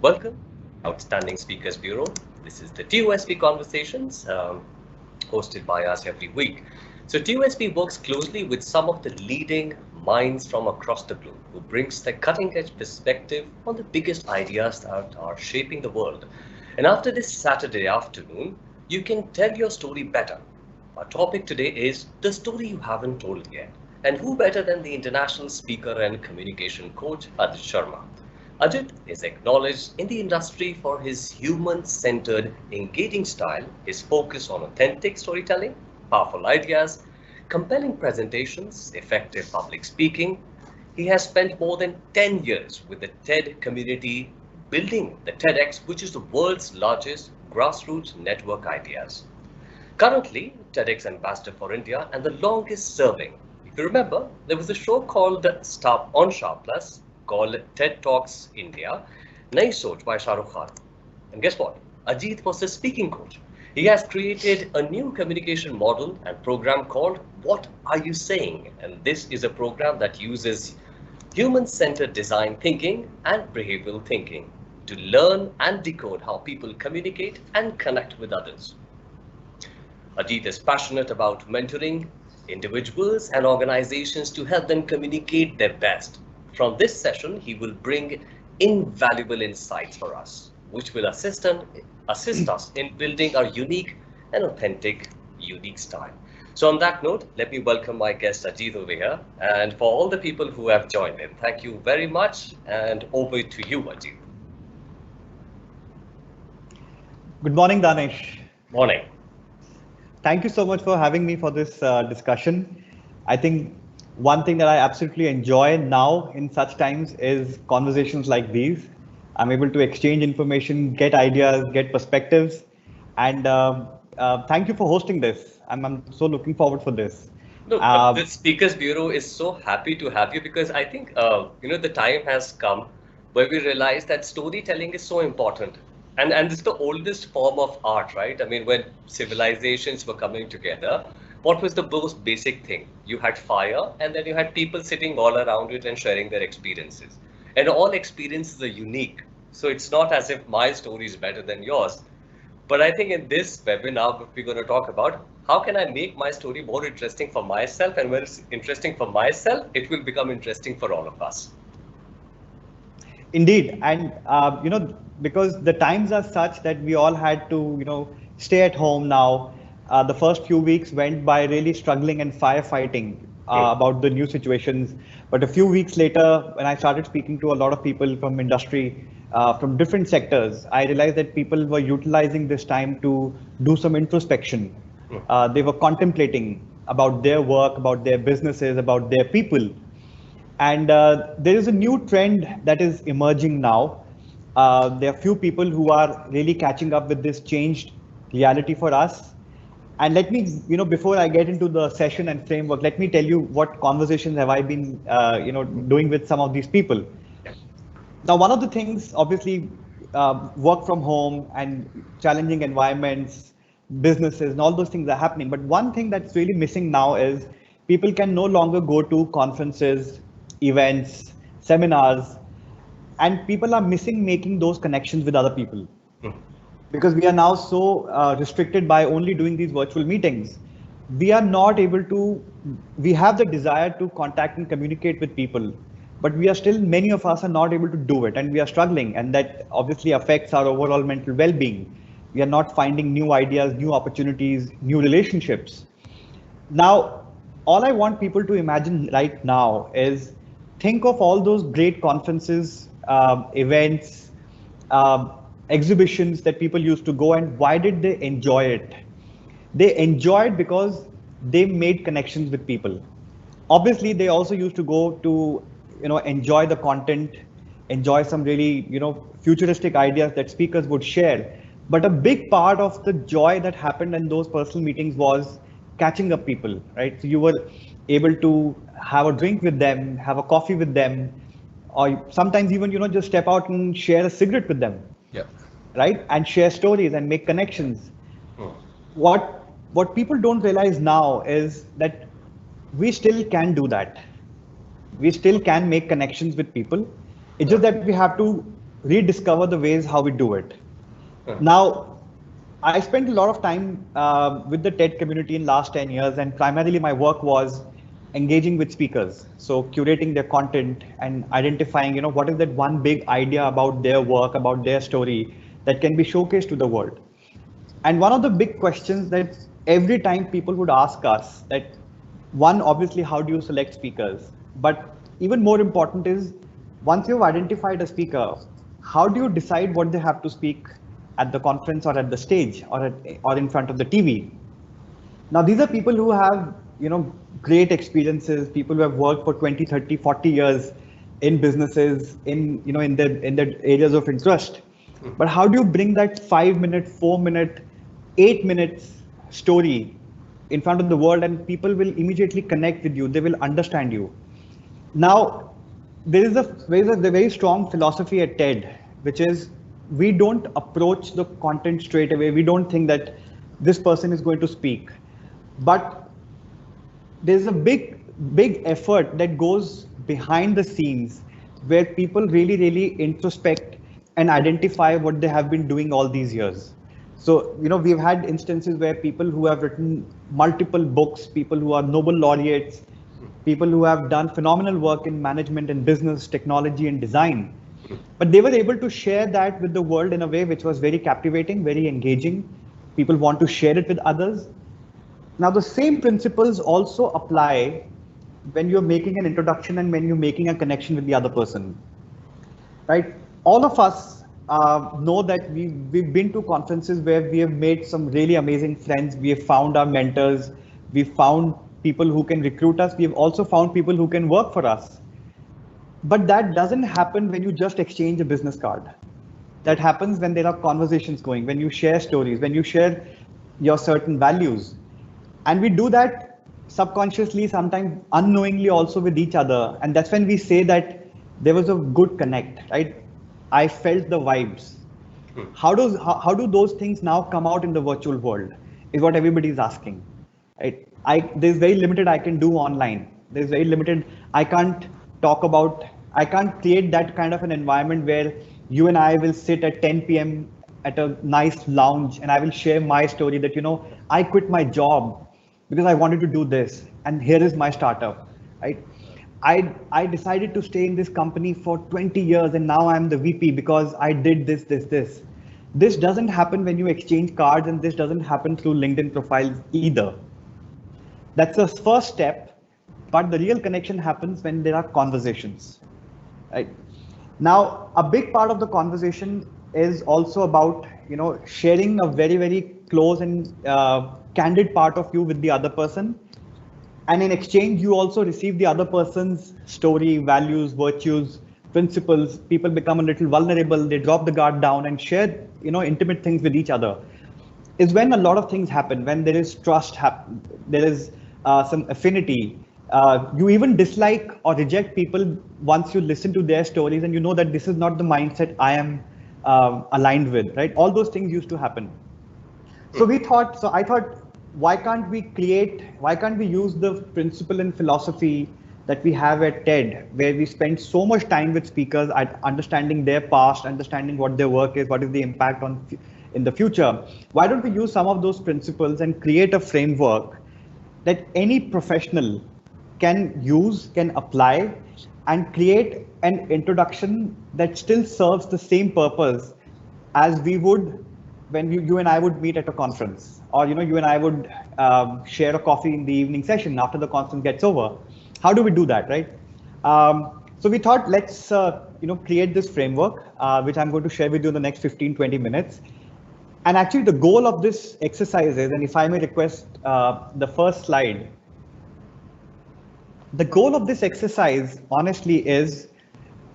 Welcome, Outstanding Speakers Bureau. This is the TOSP Conversations, hosted by us every week. So TOSP works closely with some of the leading minds from across the globe who brings the cutting-edge perspective on the biggest ideas that are shaping the world. And after this Saturday afternoon, you can tell your story better. Our topic today is the story you haven't told yet. And who better than the international speaker and communication coach, Ajit Sharma? Ajit is acknowledged in the industry for his human centered, engaging style, his focus on authentic storytelling, powerful ideas, compelling presentations, effective public speaking. He has spent more than 10 years with the TED community building the TEDx, which is the world's largest grassroots network ideas. Currently, TEDx Ambassador for India and the longest serving. If you remember, there was a show called Star on Star Plus called TED Talks India, Nai Soch by Shah Rukh Khan. And guess what? Ajit was the speaking coach. He has created a new communication model and program called What Are You Saying? And this is a program that uses human centered design thinking and behavioral thinking to learn and decode how people communicate and connect with others. Ajit is passionate about mentoring individuals and organizations to help them communicate their best. From this session, he will bring invaluable insights for us, which will assist us in building our unique and authentic, unique style. So on that note, let me welcome my guest Ajit over here. And for all the people who have joined in, thank you very much. And over to you, Ajit. Good morning, Danish. Morning. Thank you so much for having me for this discussion. I think one thing that I absolutely enjoy now in such times is conversations like these. I'm able to exchange information, get ideas, get perspectives, and thank you for hosting this. I'm so looking forward for this. No, the Speakers Bureau is so happy to have you because I think the time has come where we realize that storytelling is so important, and it's the oldest form of art, right? I mean, when civilizations were coming together, what was the most basic thing? You had fire, and then you had people sitting all around it and sharing their experiences, and all experiences are unique. So it's not as if my story is better than yours. But I think in this webinar, we're going to talk about how can I make my story more interesting for myself, and when it's interesting for myself, it will become interesting for all of us. Indeed, and because the times are such that we all had to, stay at home now. The first few weeks went by really struggling and firefighting about the new situations. But a few weeks later, when I started speaking to a lot of people from industry, from different sectors, I realized that people were utilizing this time to do some introspection. They were contemplating about their work, about their businesses, about their people. And there is a new trend that is emerging now. There are few people who are really catching up with this changed reality for us. And let me, before I get into the session and framework, let me tell you what conversations have I been, doing with some of these people. Now, one of the things, obviously, work from home and challenging environments, businesses, and all those things are happening. But one thing that's really missing now is people can no longer go to conferences, events, seminars, and people are missing making those connections with other people. Because we are now so restricted by only doing these virtual meetings. We are not able to, we have the desire to contact and communicate with people, but we are still, many of us are not able to do it, and we are struggling, and that obviously affects our overall mental well-being. We are not finding new ideas, new opportunities, new relationships. Now, all I want people to imagine right now is think of all those great conferences, events, exhibitions that people used to go, and why did they enjoy it? They enjoyed because they made connections with people. Obviously, they also used to go to, enjoy the content, enjoy some really, futuristic ideas that speakers would share. But a big part of the joy that happened in those personal meetings was catching up people, right? So you were able to have a drink with them, have a coffee with them, or sometimes even, just step out and share a cigarette with them. Yeah. Right? And share stories and make connections. What people don't realize now is that we still can do that. We still can make connections with people. It's just that we have to rediscover the ways how we do it. Uh, Now, I spent a lot of time with the TED community in last 10 years, and primarily my work was engaging with speakers. So curating their content and identifying, what is that one big idea about their work, about their story that can be showcased to the world. And one of the big questions that every time people would ask us that one, obviously, how do you select speakers? But even more important is once you've identified a speaker, how do you decide what they have to speak at the conference or at the stage or in front of the TV? Now, these are people who have, great experiences, people who have worked for 20, 30, 40 years in businesses, in their areas of interest. But how do you bring that 5 minute, 4 minute, 8 minutes story in front of the world and people will immediately connect with you, they will understand you. Now, there is a very strong philosophy at TED, which is we don't approach the content straight away. We don't think that this person is going to speak. But there's a big effort that goes behind the scenes where people really, really introspect and identify what they have been doing all these years. So, we've had instances where people who have written multiple books, people who are Nobel laureates, people who have done phenomenal work in management and business, technology and design, but they were able to share that with the world in a way which was very captivating, very engaging. People want to share it with others. Now, the same principles also apply when you're making an introduction and when you're making a connection with the other person, right? All of us know that we've been to conferences where we have made some really amazing friends. We have found our mentors. We've found people who can recruit us. We have also found people who can work for us. But that doesn't happen when you just exchange a business card. That happens when there are conversations going, when you share stories, when you share your certain values. And we do that subconsciously, sometimes unknowingly also with each other. And that's when we say that there was a good connect, right? I felt the vibes. How do those things now come out in the virtual world is what everybody is asking, right? There's very limited I can do online. There's very limited I can't create that kind of an environment where you and I will sit at 10 p.m. at a nice lounge and I will share my story that, I quit my job because I wanted to do this and here is my startup, right? I decided to stay in this company for 20 years and now I'm the VP because I did this, this, this. This doesn't happen when you exchange cards and this doesn't happen through LinkedIn profiles either. That's the first step, but the real connection happens when there are conversations, right? Now, a big part of the conversation is also about, sharing a very, very close and candid part of you with the other person. And in exchange, you also receive the other person's story, values, virtues, principles. People become a little vulnerable. They drop the guard down and share, intimate things with each other. Is when a lot of things happen, when there is trust, there is some affinity. You even dislike or reject people once you listen to their stories and you know that this is not the mindset I am aligned with, right? All those things used to happen. So I thought, why can't we use the principle and philosophy that we have at TED, where we spend so much time with speakers at understanding their past, understanding what their work is, what is the impact in the future. Why don't we use some of those principles and create a framework that any professional can use, can apply, and create an introduction that still serves the same purpose as we would when you and I would meet at a conference, or you and I would share a coffee in the evening session after the conference gets over. How do we do that, right? So we thought, let's create this framework, which I'm going to share with you in the next 15-20 minutes. And actually, the goal of this exercise is, and if I may request the first slide, the goal of this exercise, honestly, is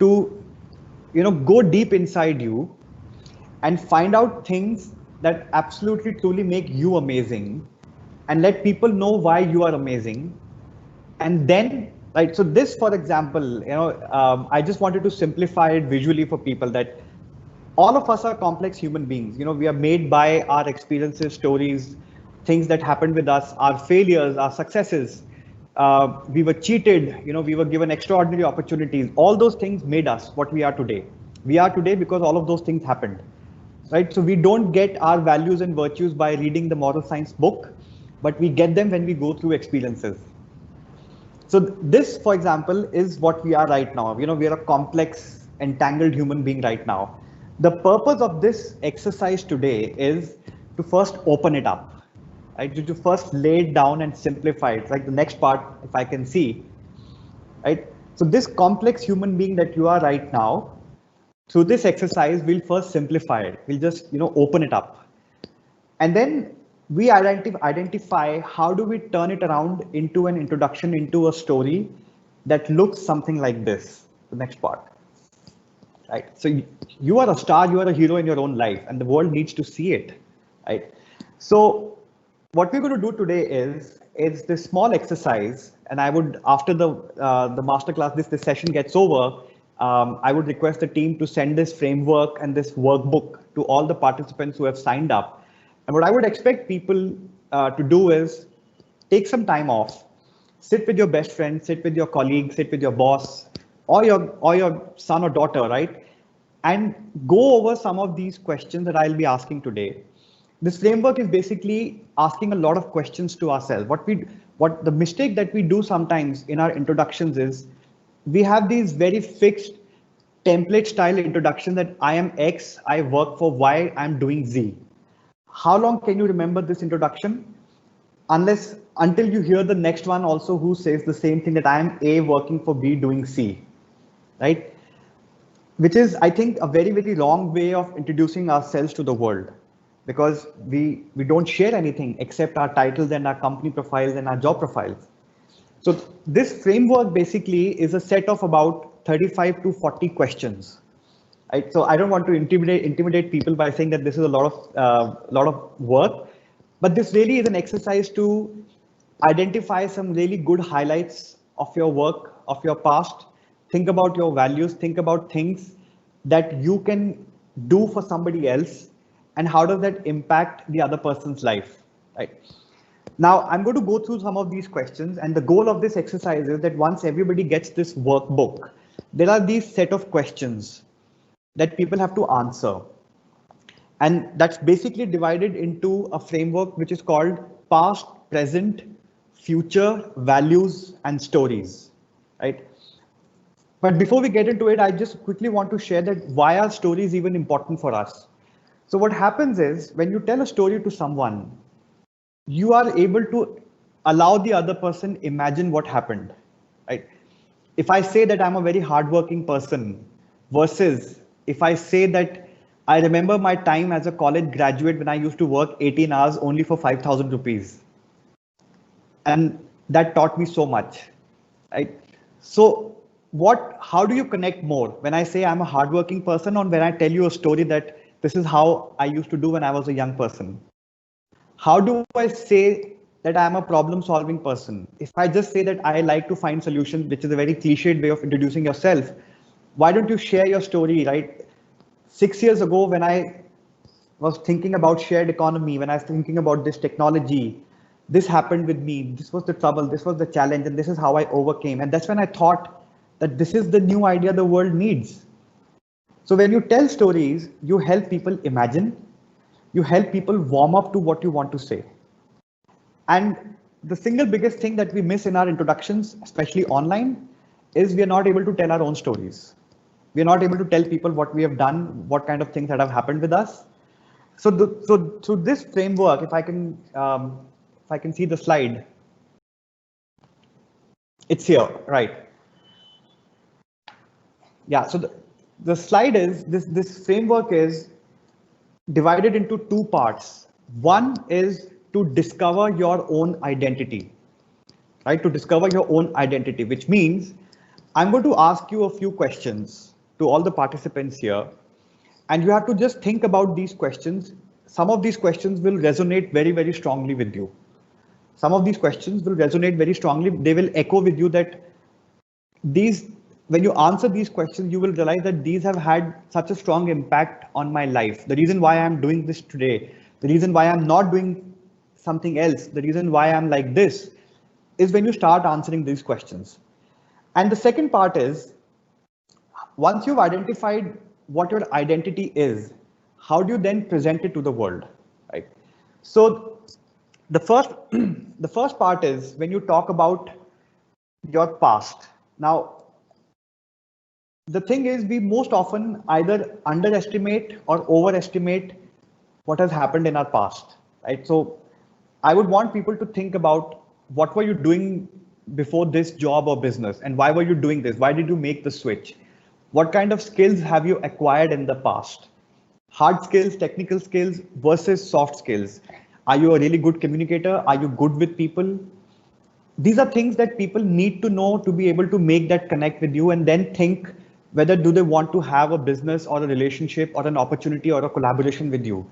to go deep inside you and find out things that absolutely truly make you amazing and let people know why you are amazing. And then, right, so this, for example, I just wanted to simplify it visually for people that all of us are complex human beings. We are made by our experiences, stories, things that happened with us, our failures, our successes. We were cheated, we were given extraordinary opportunities. All those things made us what we are today. We are today because all of those things happened, right? So we don't get our values and virtues by reading the moral science book, but we get them when we go through experiences. So this, for example, is what we are right now. We are a complex, entangled human being right now. The purpose of this exercise today is to first open it up, right? To first lay it down and simplify it. Like the next part, if I can see, right? So this complex human being that you are right now, through this exercise, we'll first simplify it. We'll just, open it up. And then we identify how do we turn it around into an introduction, into a story that looks something like this, the next part. Right? So you are a star, you are a hero in your own life, and the world needs to see it. Right? So what we're going to do today is this small exercise, and I would, after the masterclass, this session gets over, I would request the team to send this framework and this workbook to all the participants who have signed up. And what I would expect people to do is take some time off, sit with your best friend, sit with your colleague, sit with your boss, or your son or daughter, right? And go over some of these questions that I'll be asking today. This framework is basically asking a lot of questions to ourselves. What the mistake that we do sometimes in our introductions is we have these very fixed template style introduction that I am X, I work for Y, I'm doing Z. How long can you remember this introduction? Until you hear the next one also who says the same thing, that I am A working for B doing C, right? Which is, I think, a very, very wrong way of introducing ourselves to the world, because we don't share anything except our titles and our company profiles and our job profiles. So this framework basically is a set of about 35 to 40 questions. Right? So I don't want to intimidate people by saying that this is a lot of work, but this really is an exercise to identify some really good highlights of your work, of your past. Think about your values, think about things that you can do for somebody else, and how does that impact the other person's life, right? Now, I'm going to go through some of these questions, and the goal of this exercise is that once everybody gets this workbook, there are these set of questions that people have to answer. And that's basically divided into a framework which is called past, present, future, values, and stories, right? But before we get into it, I just quickly want to share that why are stories even important for us? So what happens is when you tell a story to someone, you are able to allow the other person imagine what happened, right? If I say that I'm a very hardworking person versus if I say that I remember my time as a college graduate when I used to work 18 hours only for 5,000 rupees. And that taught me so much, right? So how do you connect more? When I say I'm a hardworking person, or when I tell you a story that this is how I used to do when I was a young person? How do I say that I'm a problem solving person? If I just say that I like to find solutions, which is a very cliched way of introducing yourself, why don't you share your story, right? 6 years ago, when I was thinking about shared economy, when I was thinking about this technology, this happened with me, this was the trouble, this was the challenge, and this is how I overcame. And that's when I thought that this is the new idea the world needs. So when you tell stories, you help people imagine, you help people warm up to what you want to say. And the single biggest thing that we miss in our introductions, especially online, is we are not able to tell our own stories. We are not able to tell people what we have done, what kind of things that have happened with us. So this framework, if I can see the slide, it's here, right? Yeah. So the slide is this framework is divided into two parts. One is to discover your own identity, right? To discover your own identity, which means I'm going to ask you a few questions to all the participants here, and you have to just think about these questions. Some of these questions will resonate very, very strongly with you. Some of these questions will resonate very strongly. They will echo with you that when you answer these questions, you will realize that these have had such a strong impact on my life. The reason why I'm doing this today, the reason why I'm not doing something else, the reason why I'm like this, is when you start answering these questions. And the second part is, once you've identified what your identity is, how do you then present it to the world, right? So the first the first part is when you talk about your past. Now, the thing is, we most often either underestimate or overestimate what has happened in our past, right? So I would want people to think about what were you doing before this job or business, and why were you doing this? Why did you make the switch? What kind of skills have you acquired in the past? Hard skills, technical skills versus soft skills. Are you a really good communicator? Are you good with people? These are things that people need to know to be able to make that connect with you, and then think whether do they want to have a business or a relationship or an opportunity or a collaboration with you.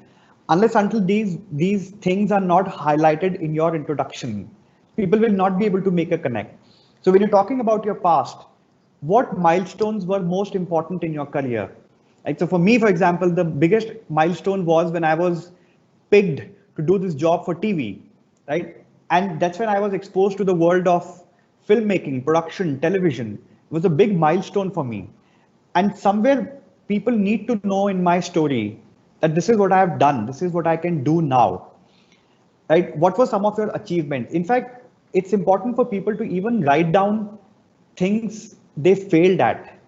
Unless until these things are not highlighted in your introduction, people will not be able to make a connect. So when you're talking about your past, what milestones were most important in your career? Like, so for me, for example, the biggest milestone was when I was picked to do this job for TV, right? And that's when I was exposed to the world of filmmaking, production, television. It was a big milestone for me. And somewhere people need to know in my story that this is what I have done, this is what I can do now, right? What were some of your achievements? In fact, it's important for people to even write down things they failed at.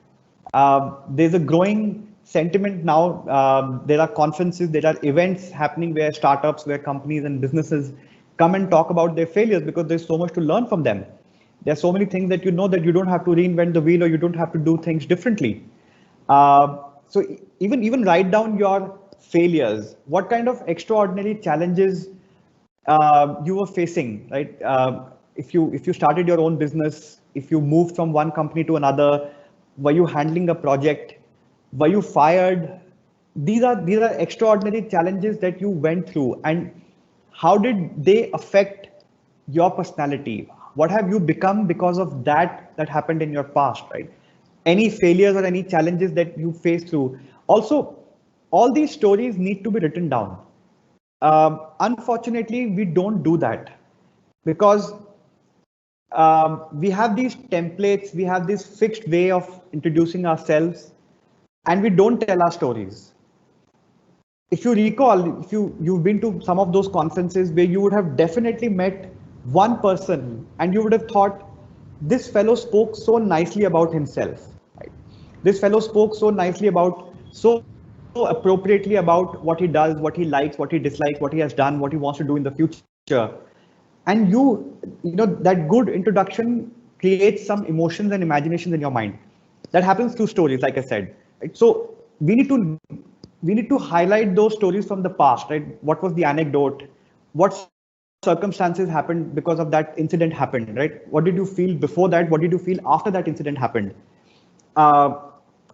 There's a growing sentiment now. There are conferences, there are events happening where startups, where companies and businesses come and talk about their failures because there's so much to learn from them. There are so many things that you know that you don't have to reinvent the wheel or you don't have to do things differently. So even write down your failures. What kind of extraordinary challenges you were facing, right? If you started your own business, if you moved from one company to another, were you handling a project? Were you fired? These are extraordinary challenges that you went through, and how did they affect your personality? What have you become because of that happened in your past, right? Any failures or any challenges that you faced through. Also, all these stories need to be written down. Unfortunately, we don't do that because we have these templates, we have this fixed way of introducing ourselves, and we don't tell our stories. If you recall, if you've been to some of those conferences where you would have definitely met one person and you would have thought, this fellow spoke so nicely about himself. Right? This fellow spoke so nicely about, so appropriately about what he does, what he likes, what he dislikes, what he has done, what he wants to do in the future. And that good introduction creates some emotions and imaginations in your mind. That happens through stories, like I said. Right? So we need to highlight those stories from the past, right? What was the anecdote? What circumstances happened because of that incident happened, right? What did you feel before that? What did you feel after that incident happened? Uh,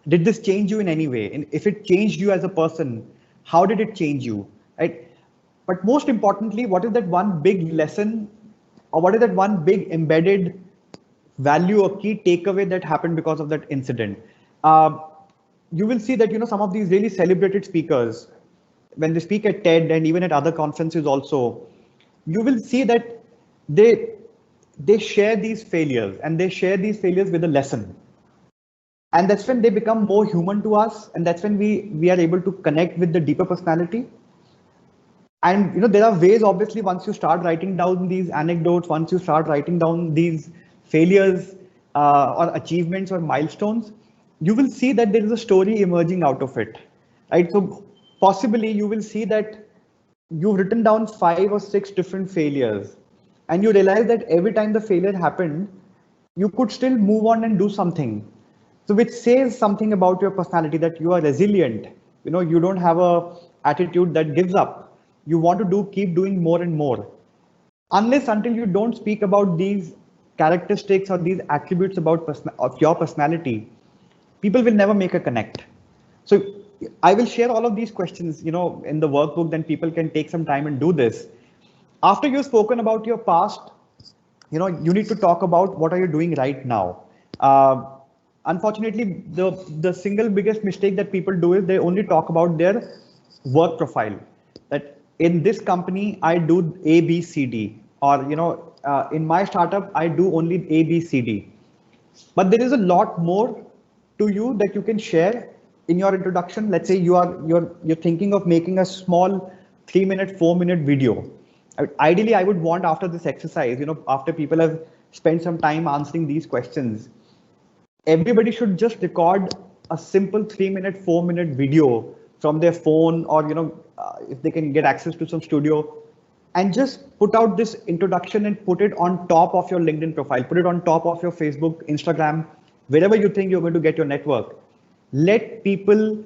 did this change you in any way? And if it changed you as a person, how did it change you, right? But most importantly, what is that one big lesson, or what is that one big embedded value or key takeaway that happened because of that incident? Uh, you will see that some of these really celebrated speakers, when they speak at TED and even at other conferences also, you will see that they they share these failures, and they share these failures with a lesson. And that's when they become more human to us, and that's when we are able to connect with the deeper personality. And there are ways, obviously, once you start writing down these anecdotes, once you start writing down these failures or achievements or milestones, you will see that there is a story emerging out of it, right? So possibly you will see that you've written down 5 or 6 different failures, and you realize that every time the failure happened, you could still move on and do something. So which says something about your personality, that you are resilient. You don't have a attitude that gives up. You want to keep doing more and more. Unless until you don't speak about these characteristics or these attributes of your personality, people will never make a connect. So I will share all of these questions, in the workbook, then people can take some time and do this. After you've spoken about your past, you need to talk about what are you doing right now. Uh, Unfortunately, the single biggest mistake that people do is they only talk about their work profile. That in this company I do A, B, C, D, or in my startup I do only A, B, C, D. But there is a lot more to you that you can share in your introduction, let's say you're thinking of making a small 3 minute, 4 minute video. Ideally, I would want after this exercise, after people have spent some time answering these questions, everybody should just record a simple 3 minute, 4 minute video from their phone, or if they can get access to some studio, and just put out this introduction and put it on top of your LinkedIn profile, put it on top of your Facebook, Instagram, wherever you think you're going to get your network. Let people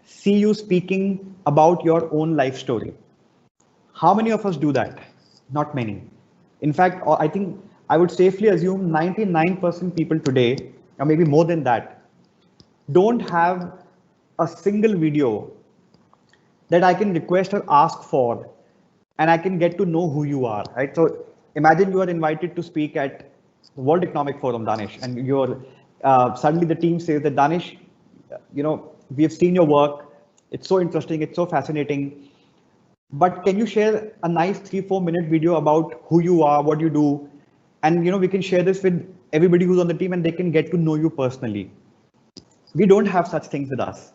see you speaking about your own life story. How many of us do that? Not many. In fact, I think I would safely assume 99% people today, or maybe more than that, don't have a single video that I can request or ask for, and I can get to know who you are, right? So imagine you are invited to speak at the World Economic Forum, Danish, and you're suddenly the team says that, Danish, we have seen your work. It's so interesting. It's so fascinating. But can you share a nice 3-4 minute video about who you are, what you do? And we can share this with everybody who's on the team, and they can get to know you personally. We don't have such things with us.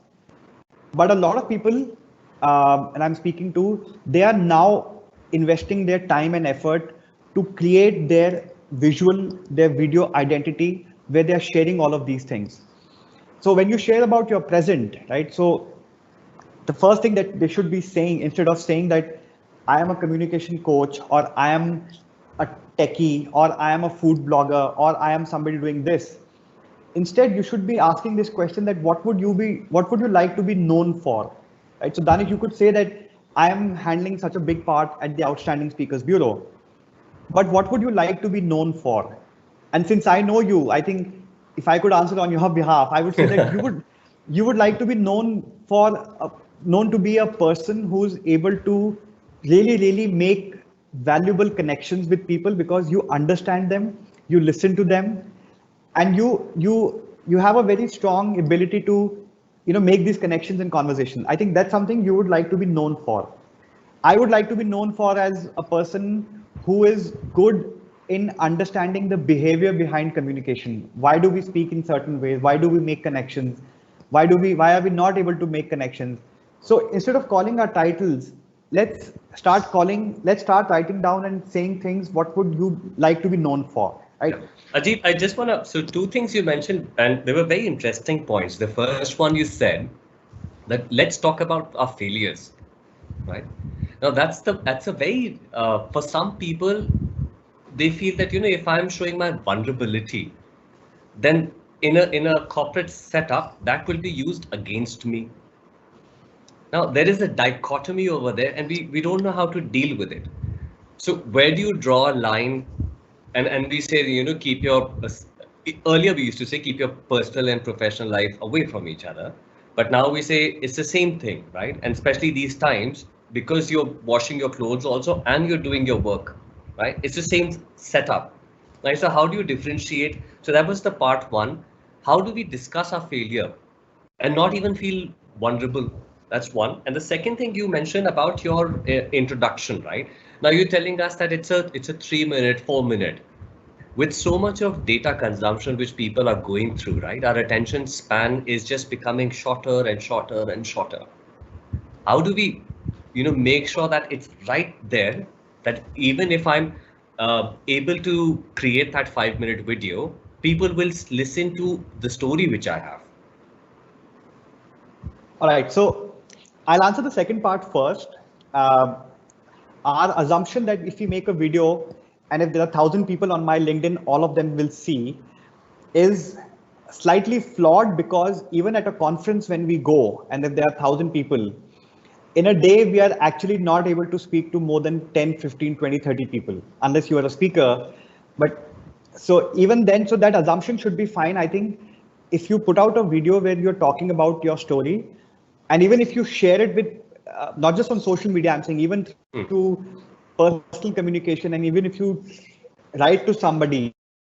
But a lot of people, and I'm speaking to, they are now investing their time and effort to create their video identity, where they are sharing all of these things. So when you share about your present, right? So the first thing that they should be saying, instead of saying that I am a communication coach, or I am a techie, or I am a food blogger, or I am somebody doing this, instead you should be asking this question, that what would you like to be known for, right? So Danish, you could say that I am handling such a big part at the Outstanding Speakers Bureau, but what would you like to be known for? And since I know you, I think if I could answer on your behalf, I would say that you would like to be known to be a person who's able to really make valuable connections with people, because you understand them, you listen to them, and you have a very strong ability to make these connections and conversation. I think that's something you would like to be known for. I would like to be known for as a person who is good in understanding the behavior behind communication. Why do we speak in certain ways? Why do we make connections? Why are we not able to make connections? So instead of calling our titles, let's start writing down and saying things. What would you like to be known for? Right. Yeah. Ajit, I just want to, so two things you mentioned, and they were very interesting points. The first one, you said that let's talk about our failures, right? Now that's a very, for some people, they feel that, if I'm showing my vulnerability, then in a corporate setup, that will be used against me. Now there is a dichotomy over there, and we don't know how to deal with it. So where do you draw a line? And we say, keep your, earlier we used to say, keep your personal and professional life away from each other. But now we say it's the same thing, right? And especially these times, because you're washing your clothes also, and you're doing your work, right? It's the same setup, right? So how do you differentiate? So that was the part one. How do we discuss our failure and not even feel vulnerable? That's one. And the second thing you mentioned about your introduction, right? Now you're telling us that it's a 3 minute, 4 minute. With so much of data consumption which people are going through, right? Our attention span is just becoming shorter and shorter and shorter. How do we, make sure that it's right there, that even if I'm able to create that 5 minute video, people will listen to the story which I have? All right, so I'll answer the second part first. Our assumption that if we make a video, and if there are 1,000 people on my LinkedIn, all of them will see, is slightly flawed, because even at a conference when we go, and if there are 1,000 people, in a day, we are actually not able to speak to more than 10, 15, 20, 30 people, unless you are a speaker. But so even then, so that assumption should be fine. I think if you put out a video where you're talking about your story, and even if you share it with, not just on social media, I'm saying even through personal communication, and even if you write to somebody,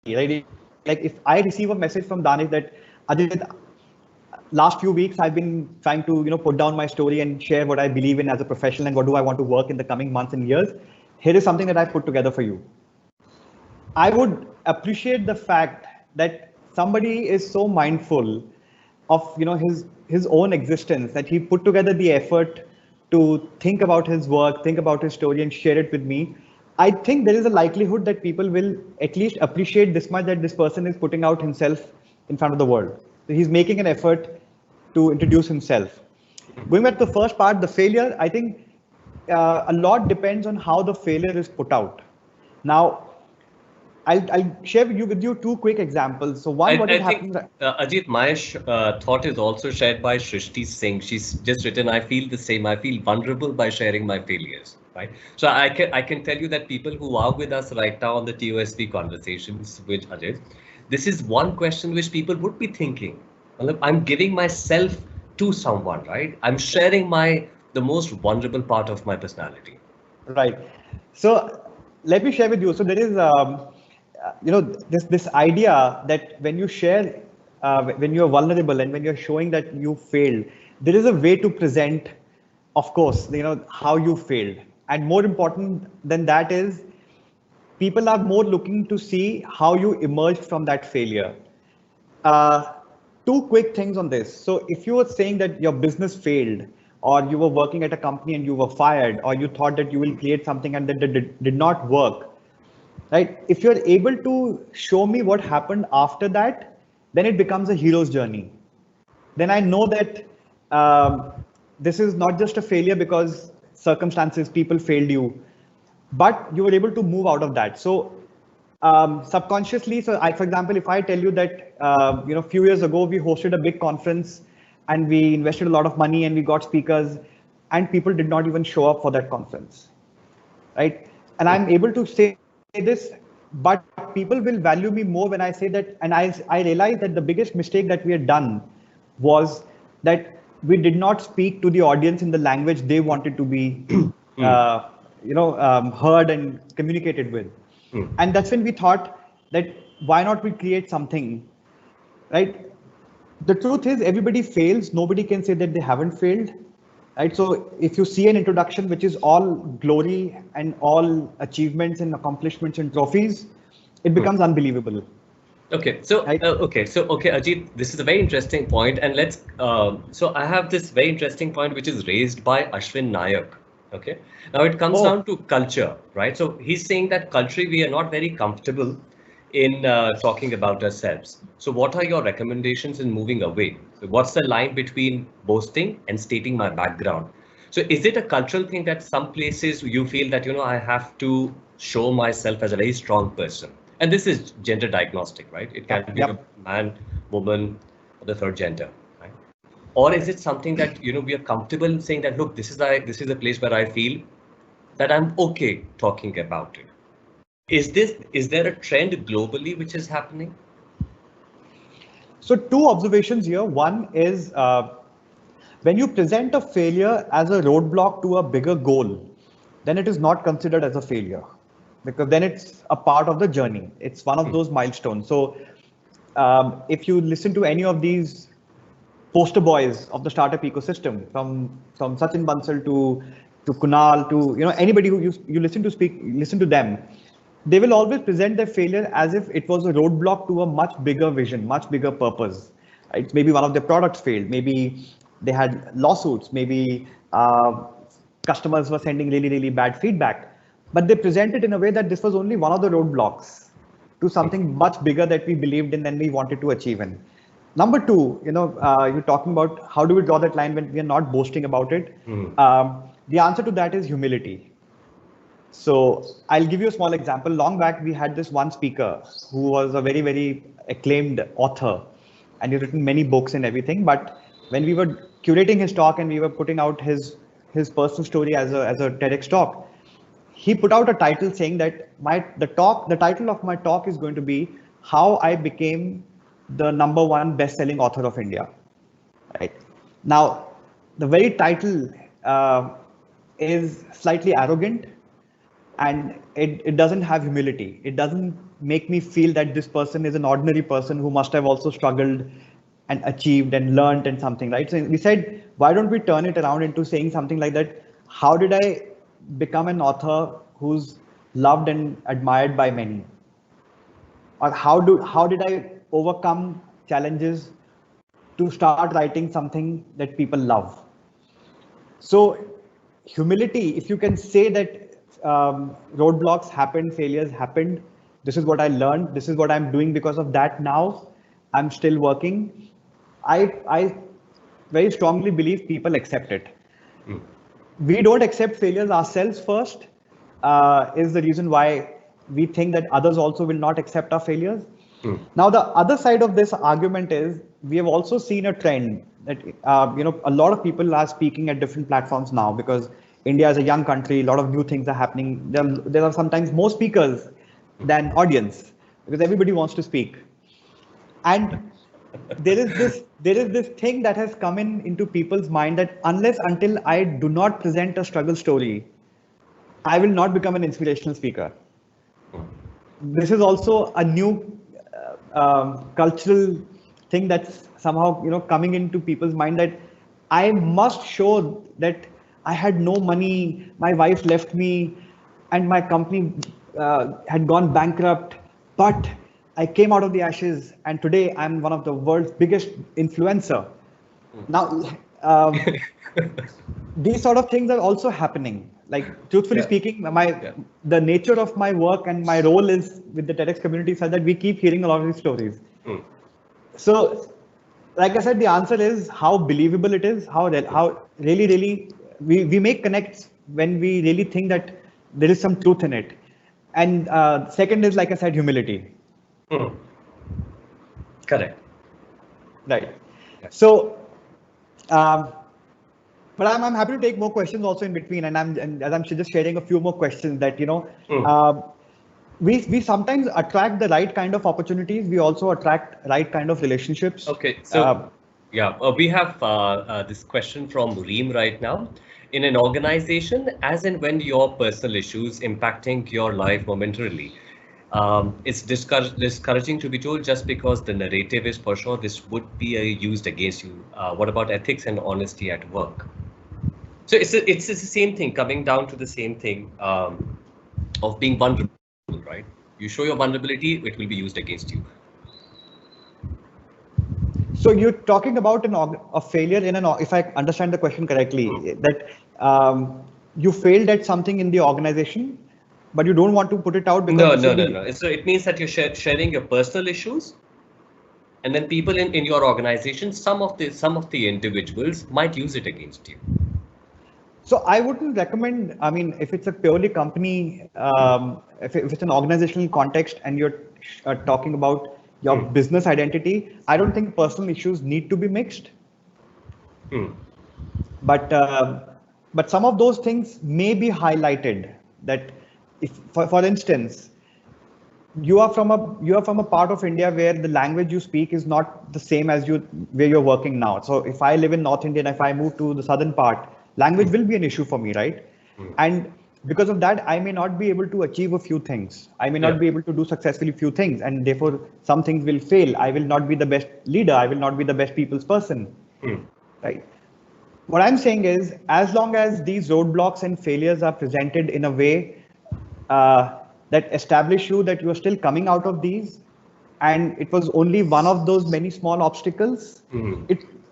right? Like if I receive a message from Danish that, Ajit, last few weeks I've been trying to put down my story and share what I believe in as a professional, and what do I want to work in the coming months and years. Here is something that I've put together for you. I would appreciate the fact that somebody is so mindful of his own existence, that he put together the effort to think about his work, think about his story, and share it with me. I think there is a likelihood that people will at least appreciate this much, that this person is putting out himself in front of the world. So he's making an effort to introduce himself. Going back to the first part, the failure, I think a lot depends on how the failure is put out. Now, I'll share with you two quick examples. So one, what I is think, happening? Ajit, my thought is also shared by Shrishti Singh. She's just written, I feel the same. I feel vulnerable by sharing my failures, right? So I can tell you that people who are with us right now on the TOSP conversations with Ajit, this is one question which people would be thinking. Well, I'm giving myself to someone, right? I'm sharing the most vulnerable part of my personality. Right. So let me share with you. So there is, this idea that when you share, when you are vulnerable and when you're showing that you failed, there is a way to present, of course, how you failed. And more important than that is, people are more looking to see how you emerged from that failure. Uh, Two quick things on this. So if you were saying that your business failed, or you were working at a company and you were fired, or you thought that you will create something and that did not work, right? If you're able to show me what happened after that, then it becomes a hero's journey. Then I know that this is not just a failure because circumstances, people failed you, but you were able to move out of that. So subconsciously, so for example, if I tell you that a few years ago we hosted a big conference and we invested a lot of money and we got speakers, and people did not even show up for that conference, right? And I'm able to say this, but people will value me more when I say that. And I realize that the biggest mistake that we had done was that we did not speak to the audience in the language they wanted to be heard and communicated with. And that's when we thought that why not we create something, right? The truth is everybody fails. Nobody can say that they haven't failed, right? So if you see an introduction which is all glory and all achievements and accomplishments and trophies, it becomes unbelievable, right? Okay, Ajit, this is a very interesting point, and let's. So I have this very interesting point which is raised by Ashwin Nayak. Okay, now it comes Oh, down to culture, right? So he's saying that culturally we are not very comfortable in talking about ourselves. So what are your recommendations in moving away? So what's the line between boasting and stating my background? So is it a cultural thing that some places you feel that, I have to show myself as a very strong person? And this is gender diagnostic, right? It can be a yep. man, woman, or the third gender, right? Or is it something that, we are comfortable saying that, look, this is a place where I feel that I'm okay talking about it. Is there a trend globally which is happening? So two observations here. One is when you present a failure as a roadblock to a bigger goal, then it is not considered as a failure, because then it's a part of the journey. It's one of those milestones. So if you listen to any of these poster boys of the startup ecosystem, from Sachin Bansal to Kunal to anybody who you listen to them, they will always present their failure as if it was a roadblock to a much bigger vision, much bigger purpose. Right? Maybe one of their products failed. Maybe they had lawsuits. Maybe customers were sending really bad feedback. But they present it in a way that this was only one of the roadblocks to something much bigger that we believed in and we wanted to achieve in. Number two, you're talking about how do we draw that line when we are not boasting about it. The answer to that is humility. So I'll give you a small example. Long back, we had this one speaker who was a very acclaimed author, and he's written many books and everything. But when we were curating his talk and we were putting out his personal story as a TEDx talk, he put out a title saying that the title of my talk is going to be how I became the number one best-selling author of India. Right now, the very title is slightly arrogant, and it doesn't have humility. It doesn't make me feel that this person is an ordinary person who must have also struggled and achieved and learned and something, right? So we said, why don't we turn it around into saying something like that? How did I become an author who's loved and admired by many? Or how did I overcome challenges to start writing something that people love. So humility, if you can say that roadblocks happened, failures happened, this is what I learned, this is what I'm doing because of that now, I'm still working. I very strongly believe people accept it. We don't accept failures ourselves first, is the reason why we think that others also will not accept our failures. Now, the other side of this argument is we have also seen a trend that a lot of people are speaking at different platforms now because India is a young country. A lot of new things are happening. There are sometimes more speakers than audience because everybody wants to speak. And there is this thing that has come into people's mind that unless until I do not present a struggle story, I will not become an inspirational speaker. This is also a new cultural thing that's somehow coming into people's mind that I must show that I had no money, my wife left me, and my company had gone bankrupt, but I came out of the ashes, and today I'm one of the world's biggest influencer. Now, these sort of things are also happening. Like, truthfully speaking, the nature of my work and my role is with the TEDx community such that we keep hearing a lot of these stories. So, like I said, the answer is how believable it is, how really we make connects when we really think that there is some truth in it. And second is, like I said, humility. Correct. Right. So, but I'm happy to take more questions also in between, and as I'm just sharing a few more questions that we sometimes attract the right kind of opportunities. We also attract right kind of relationships. Okay, so we have this question from Reem right now. In an organization, as and when your personal issues impacting your life momentarily, it's discouraging to be told just because the narrative is for sure this would be used against you. What about ethics and honesty at work? So it's the same thing, coming down to the same thing of being vulnerable, right? You show your vulnerability, it will be used against you. So you're talking about a failure in if I understand the question correctly, that you failed at something in the organization, but you don't want to put it out because no. So it means that you're sharing your personal issues, and then people in your organization, some of the individuals might use it against you. So I wouldn't recommend. I mean, if it's a purely company, if it's an organizational context, and you're talking about your business identity, I don't think personal issues need to be mixed. But some of those things may be highlighted. That if, for instance, you are from a part of India where the language you speak is not the same as where you're working now. So if I live in North India and if I move to the southern part, language will be an issue for me, right? And because of that, I may not be able to achieve a few things. I may not be able to do successfully few things, and therefore some things will fail. I will not be the best leader. I will not be the best people's person, right? What I'm saying is, as long as these roadblocks and failures are presented in a way that establish you that you are still coming out of these, and it was only one of those many small obstacles.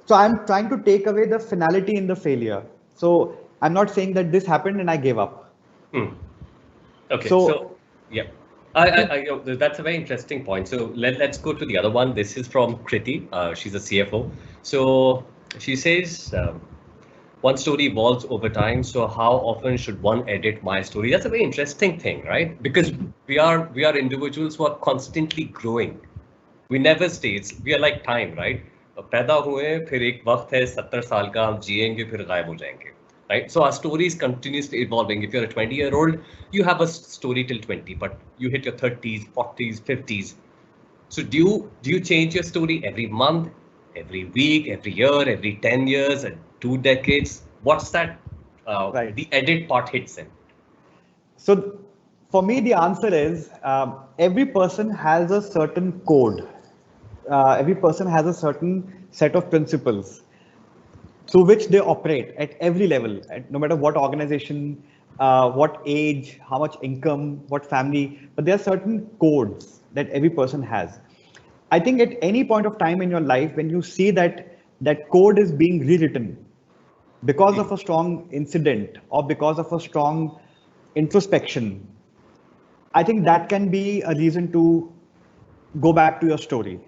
So I'm trying to take away the finality in the failure. So I'm not saying that this happened and I gave up. Okay. So yeah, that's a very interesting point. So let's go to the other one. This is from Kriti. She's a CFO. So she says, one story evolves over time. So how often should one edit my story? That's a very interesting thing, right? Because we are individuals who are constantly growing. We never stay. We are like time, right? पैदा हुए फिर एक वक्त है 70 साल का हम जिएंगे फिर गायब हो जाएंगे, right? So our story is continuously evolving. If you're a 20-year-old, you have a story till 20, but you hit your 30s, 40s, 50s. So do you change your story every month, every week, every year, every 10 years, and 2 decades? What's that? Right. The edit part hits in. So for me, the answer is every person has a certain code. Every person has a certain set of principles through which they operate at every level, no matter what organization, what age, how much income, what family, but there are certain codes that every person has. I think at any point of time in your life, when you see that that code is being rewritten because of a strong incident or because of a strong introspection, I think that can be a reason to go back to your story.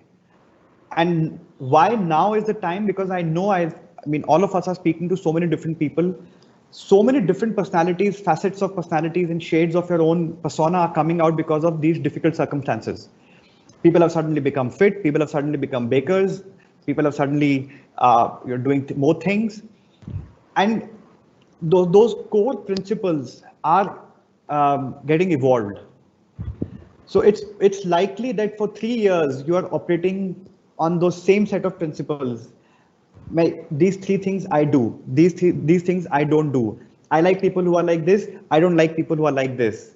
And why now is the time? Because I mean, all of us are speaking to so many different people, so many different personalities, facets of personalities, and shades of your own persona are coming out because of these difficult circumstances. People have suddenly become fit. People have suddenly become bakers. People have suddenly you're doing more things, and those core principles are getting evolved. So it's likely that for 3 years you are operating on those same set of principles. These three things I do. These things I don't do. I like people who are like this. I don't like people who are like this.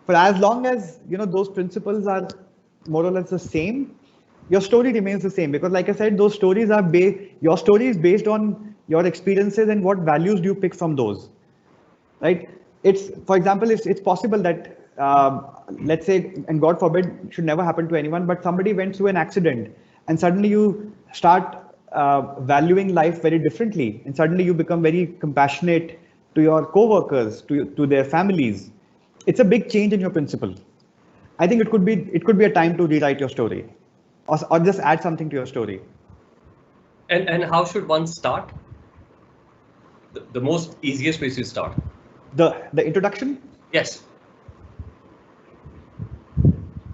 For as long as those principles are more or less the same, your story remains the same. Because, like I said, those stories are your story is based on your experiences and what values do you pick from those, right? It's, for example, it's possible that let's say, and God forbid, should never happen to anyone, but somebody went through an accident and suddenly you start valuing life very differently, and suddenly you become very compassionate to your co-workers, to their families. It's a big change in your principle. I think it could be a time to rewrite your story, or just add something to your story. And how should one start? The most easiest way to start. The introduction. Yes.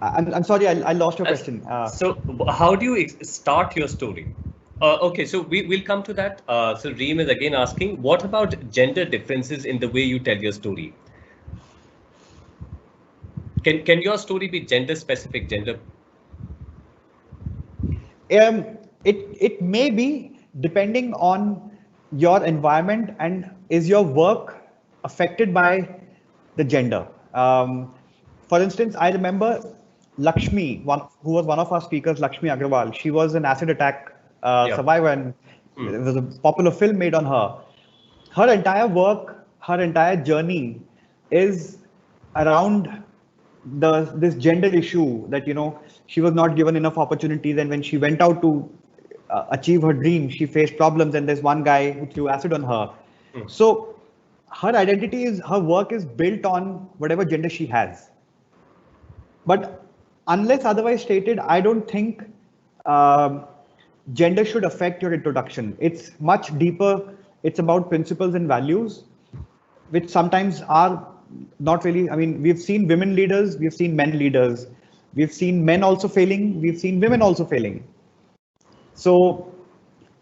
I'm sorry, I lost your question. So how do you start your story? Okay, so we'll come to that. So Reem is again asking, what about gender differences in the way you tell your story? Can your story be gender specific, gender? It may be, depending on your environment, and is your work affected by the gender. For instance, I remember Lakshmi, who was one of our speakers, Lakshmi Agrawal. She was an acid attack survivor, and there was a popular film made on her. Her entire work, her entire journey is around this gender issue, that she was not given enough opportunities, and when she went out to achieve her dream, she faced problems, and there's one guy who threw acid on her. So her work is built on whatever gender she has. But unless otherwise stated, I don't think gender should affect your introduction. It's much deeper. It's about principles and values, which sometimes are not really. I mean, we've seen women leaders, we've seen men leaders, we've seen men also failing, we've seen women also failing. So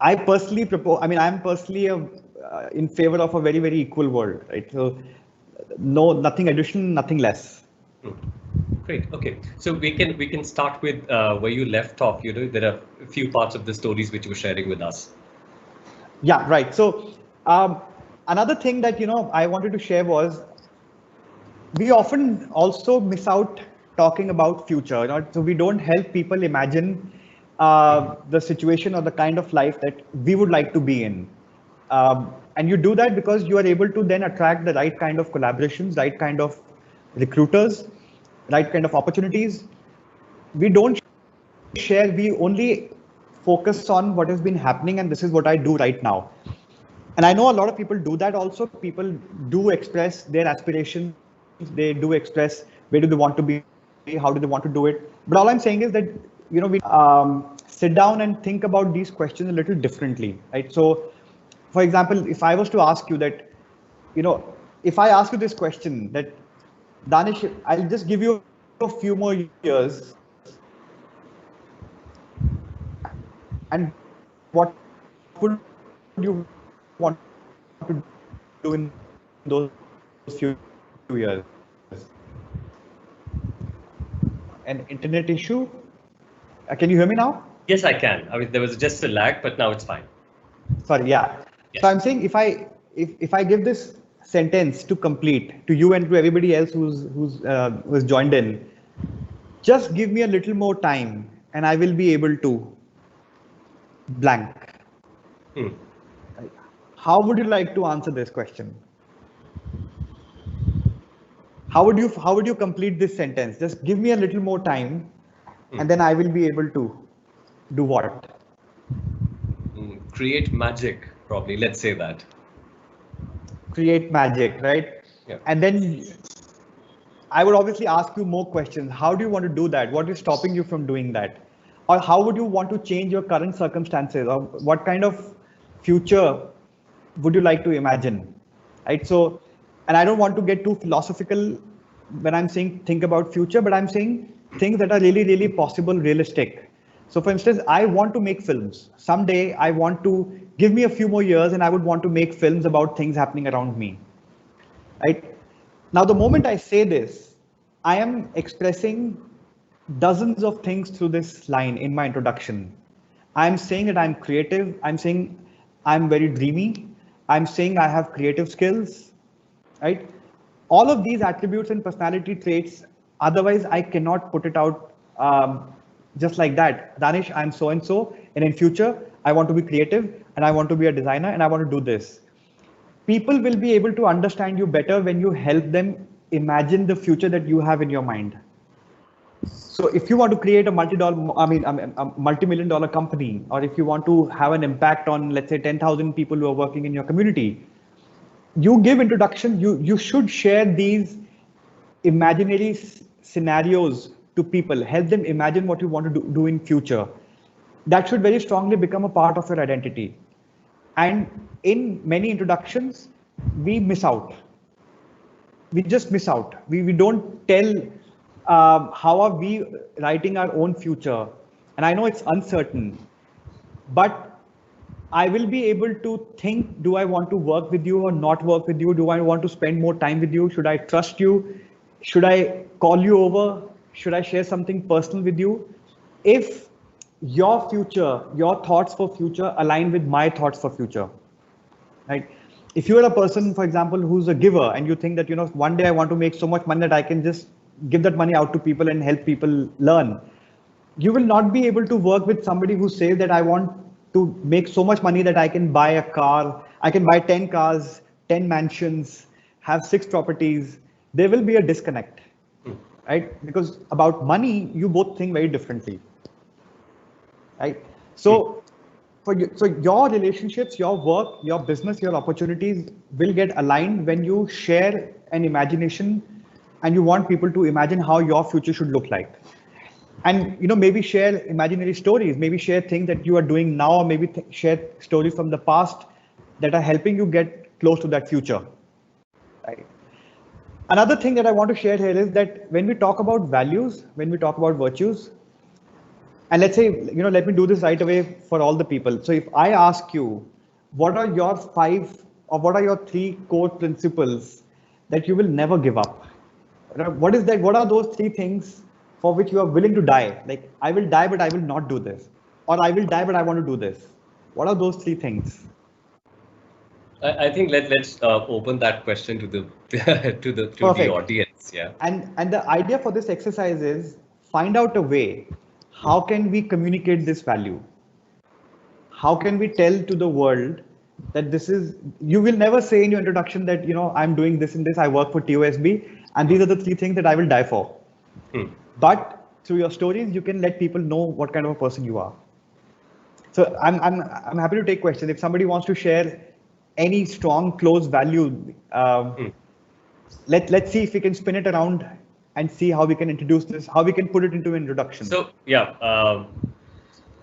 I personally propose, I'm personally in favor of a very, very equal world, right? So nothing additional, nothing less. Great. Okay, so we can start with where you left off. There are a few parts of the stories which you were sharing with us. Yeah, right. So another thing that I wanted to share was, we often also miss out talking about future. So we don't help people imagine the situation or the kind of life that we would like to be in. And you do that because you are able to then attract the right kind of collaborations, right kind of recruiters, right kind of opportunities. We don't share, we only focus on what has been happening, and this is what I do right now. And I know a lot of people do that also. People do express their aspirations, they do express where do they want to be, how do they want to do it. But all I'm saying is that we sit down and think about these questions a little differently, right? So for example, if I was to ask you that, if I ask you this question, that Danish, I'll just give you a few more years, and what would you want to do in those few years? An internet issue? Can you hear me now? Yes, I can. I mean, there was just a lag, but now it's fine. Sorry, yeah. Yes. So I'm saying, if I give this sentence to complete to you and to everybody else who's joined in, just give me a little more time and I will be able to blank. How would you like to answer this question? How would you complete this sentence? Just give me a little more time and then I will be able to do what? create magic, probably. Let's say that. Create magic, right? Yeah. And then I would obviously ask you more questions. How do you want to do that? What is stopping you from doing that? Or how would you want to change your current circumstances? Or what kind of future would you like to imagine? Right? So, and I don't want to get too philosophical when I'm saying think about future, but I'm saying things that are really, really possible, realistic. So, for instance, I want to make films. Someday, I want to give me a few more years and I would want to make films about things happening around me. Right? Now, the moment I say this, I am expressing dozens of things through this line in my introduction. I'm saying that I'm creative. I'm saying I'm very dreamy. I'm saying I have creative skills, right? All of these attributes and personality traits, otherwise, I cannot put it out just like that. Danish, I'm so and so, and in future, I want to be creative and I want to be a designer and I want to do this. People will be able to understand you better when you help them imagine the future that you have in your mind. So if you want to create a multi-million dollar company, or if you want to have an impact on, let's say, 10,000 people who are working in your community, you give introduction, you should share these imaginary scenarios to people, help them imagine what you want to do in future. That should very strongly become a part of your identity. And in many introductions, we miss out. We just miss out. We don't tell how are we writing our own future. And I know it's uncertain, but I will be able to think, do I want to work with you or not work with you? Do I want to spend more time with you? Should I trust you? Should I call you over? Should I share something personal with you? If your future, your thoughts for future align with my thoughts for future, right? If you are a person, for example, who's a giver and you think that, one day I want to make so much money that I can just give that money out to people and help people learn, you will not be able to work with somebody who says that I want to make so much money that I can buy a car, I can buy 10 cars, 10 mansions, have 6 properties. There will be a disconnect, right? Because about money, you both think very differently, right? So, so your relationships, your work, your business, your opportunities will get aligned when you share an imagination and you want people to imagine how your future should look like. And maybe share imaginary stories, maybe share things that you are doing now, or maybe share stories from the past that are helping you get close to that future. Right. Another thing that I want to share here is that when we talk about values, when we talk about virtues, and let's say, let me do this right away for all the people. So if I ask you, what are your 5 or what are your 3 core principles that you will never give up? What is that? What are those 3 things for which you are willing to die? Like, I will die, but I will not do this. Or I will die, but I want to do this. What are those 3 things? I think let's open that question to the to the audience. Yeah. And the idea for this exercise is find out a way. How can we communicate this value? How can we tell to the world that this is, you will never say in your introduction that, I'm doing this and this, I work for TOSB, and these are the 3 things that I will die for. But through your stories, you can let people know what kind of a person you are. So I'm happy to take questions. If somebody wants to share any strong, close value, let's see if we can spin it around and see how we can introduce this, how we can put it into an introduction. So yeah,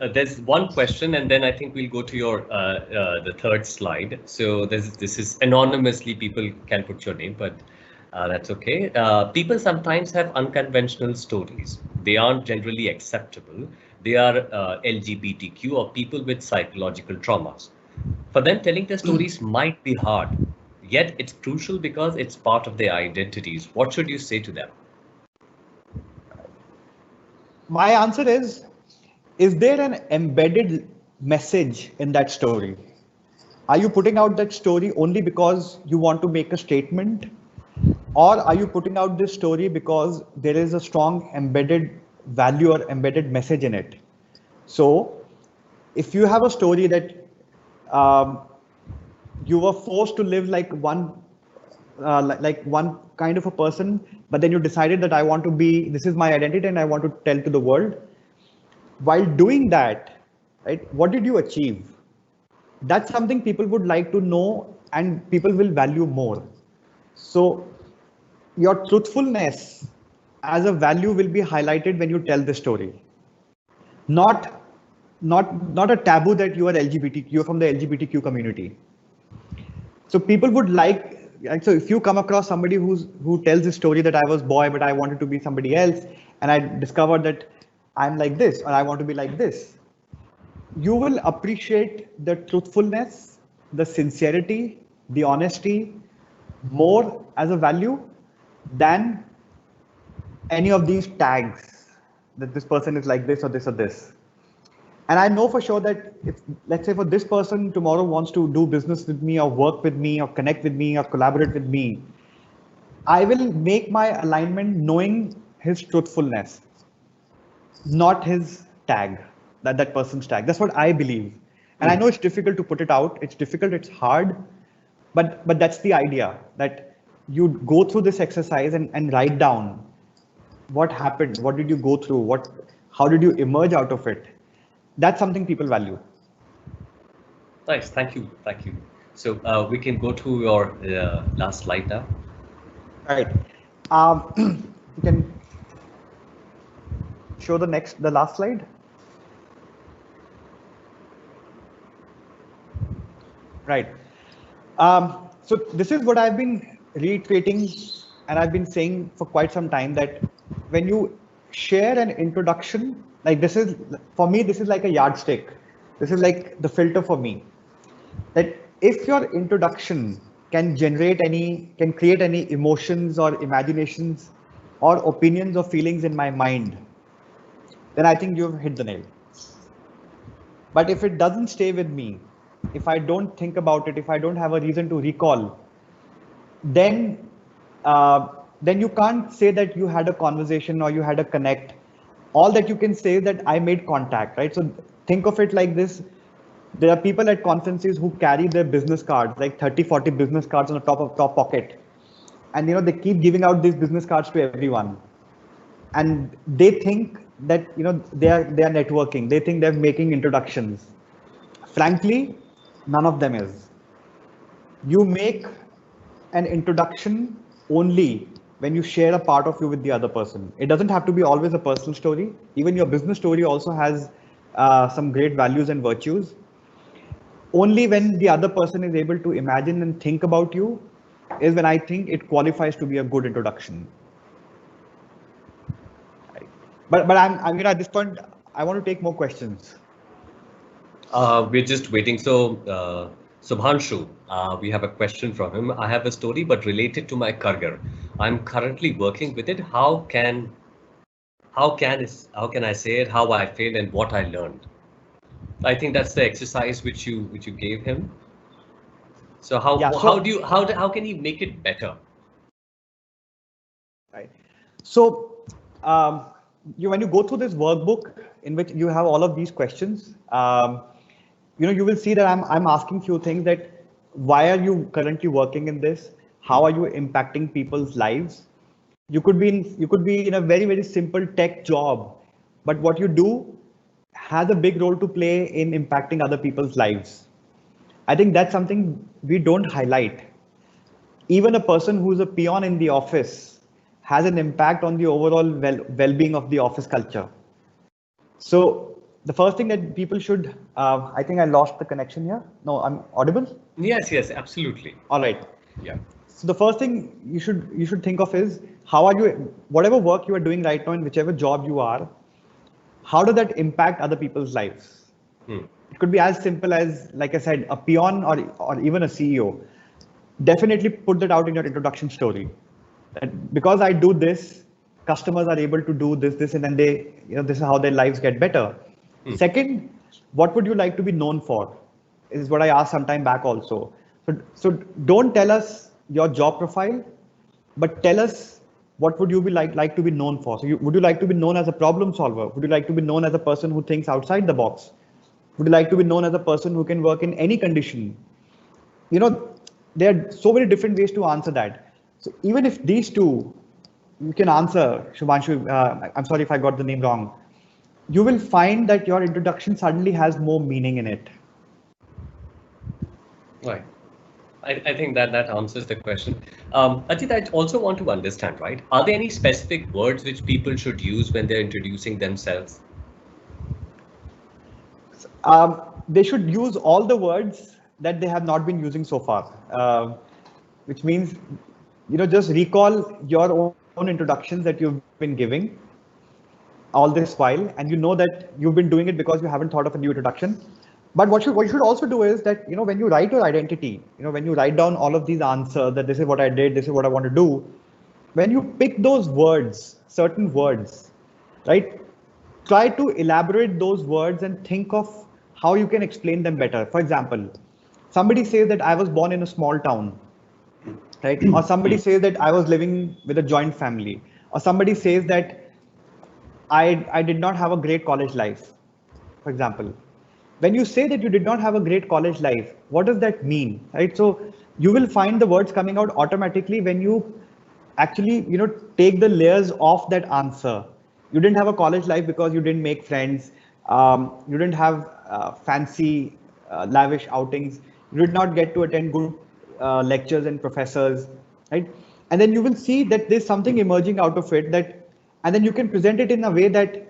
there's one question, and then I think we'll go to your the third slide. So this is anonymously, people can put your name, but that's okay. People sometimes have unconventional stories. They aren't generally acceptable. They are LGBTQ or people with psychological traumas. For them, telling their stories might be hard, yet it's crucial because it's part of their identities. What should you say to them? My answer is there an embedded message in that story? Are you putting out that story only because you want to make a statement? Or are you putting out this story because there is a strong embedded value or embedded message in it? So if you have a story that you were forced to live like one kind of a person, but then you decided that I want to be, this is my identity and I want to tell to the world. While doing that, right, what did you achieve? That's something people would like to know and people will value more. So your truthfulness as a value will be highlighted when you tell the story. Not not a taboo that you are LGBT, you're from the LGBTQ community. So people would like so if you come across somebody who tells the story that I was boy but I wanted to be somebody else and I discovered that I'm like this or I want to be like this, you will appreciate the truthfulness, the sincerity, the honesty more as a value than any of these tags that this person is like this or this or this. And I know for sure that if, let's say, for this person tomorrow wants to do business with me or work with me or connect with me or collaborate with me, I will make my alignment knowing his truthfulness, not his tag, that person's tag. That's what I believe. And I know it's difficult to put it out. It's difficult, it's hard, but that's the idea, that you go through this exercise and write down what happened, what did you go through, how did you emerge out of it. That's something people value. Nice, thank you, thank you. So we can go to your last slide now. All right. You can show the last slide. Right. So this is what I've been reiterating and I've been saying for quite some time, that when you share an introduction, like this is, for me, this is like a yardstick. This is like the filter for me. That if your introduction can create any emotions or imaginations or opinions or feelings in my mind, then I think you've hit the nail. But if it doesn't stay with me, if I don't think about it, if I don't have a reason to recall, then you can't say that you had a conversation or you had a connect. All that you can say is that I made contact, right? So think of it like this. There are people at conferences who carry their business cards, like 30, 40 business cards on the top pocket. And they keep giving out these business cards to everyone. And they think that they are networking. They think they're making introductions. Frankly, none of them is. You make an introduction only when you share a part of you with the other person. It doesn't have to be always a personal story. Even your business story also has some great values and virtues. Only when the other person is able to imagine and think about you is when I think it qualifies to be a good introduction. But I'm at this point, I want to take more questions. We're just waiting. So Subhanshu, we have a question from him. I have a story, but related to my career. I'm currently working with it. How can I say it? How I failed and what I learned. I think that's the exercise which you gave him. So how can he make it better? Right. So when you go through this workbook in which you have all of these questions, you will see that I'm asking few things, that why are you currently working in this? How are you impacting people's lives? You could be in a very, very simple tech job, but what you do has a big role to play in impacting other people's lives. I think that's something we don't highlight. Even a person who's a peon in the office has an impact on the overall well-being of the office culture. So the first thing that people should, I think I lost the connection here. No, I'm audible? Yes, absolutely. All right. Yeah. So the first thing you should think of is, how are you, whatever work you are doing right now in whichever job you are, how does that impact other people's lives? It could be as simple as, like I said, a peon or even a CEO. Definitely put that out in your introduction story. That because I do this, customers are able to do this, and then they, this is how their lives get better. Second, what would you like to be known for? Is what I asked some time back also. So don't tell us your job profile, but tell us what would you be like to be known for. So would you like to be known as a problem solver? Would you like to be known as a person who thinks outside the box? Would you like to be known as a person who can work in any condition? There are so many different ways to answer that. So even if these two you can answer, Shubhanshu, I'm sorry if I got the name wrong, you will find that your introduction suddenly has more meaning in it. Right. I think that answers the question. Ajit, I also want to understand, right? Are there any specific words which people should use when they're introducing themselves? They should use all the words that they have not been using so far, which means, just recall your own introductions that you've been giving all this while, and you know that you've been doing it because you haven't thought of a new introduction. But what you should also do is that, when you write your identity, when you write down all of these answers, that this is what I did, this is what I want to do, when you pick those words, certain words, right? Try to elaborate those words and think of how you can explain them better. For example, somebody says that I was born in a small town, right? Or somebody says that I was living with a joint family, or somebody says that I did not have a great college life, for example. When you say that you did not have a great college life, what does that mean, right? So you will find the words coming out automatically when you actually, take the layers off that answer. You didn't have a college life because you didn't make friends. You didn't have fancy, lavish outings. You did not get to attend good lectures and professors, right? And then you will see that there's something emerging out of it that, and then you can present it in a way that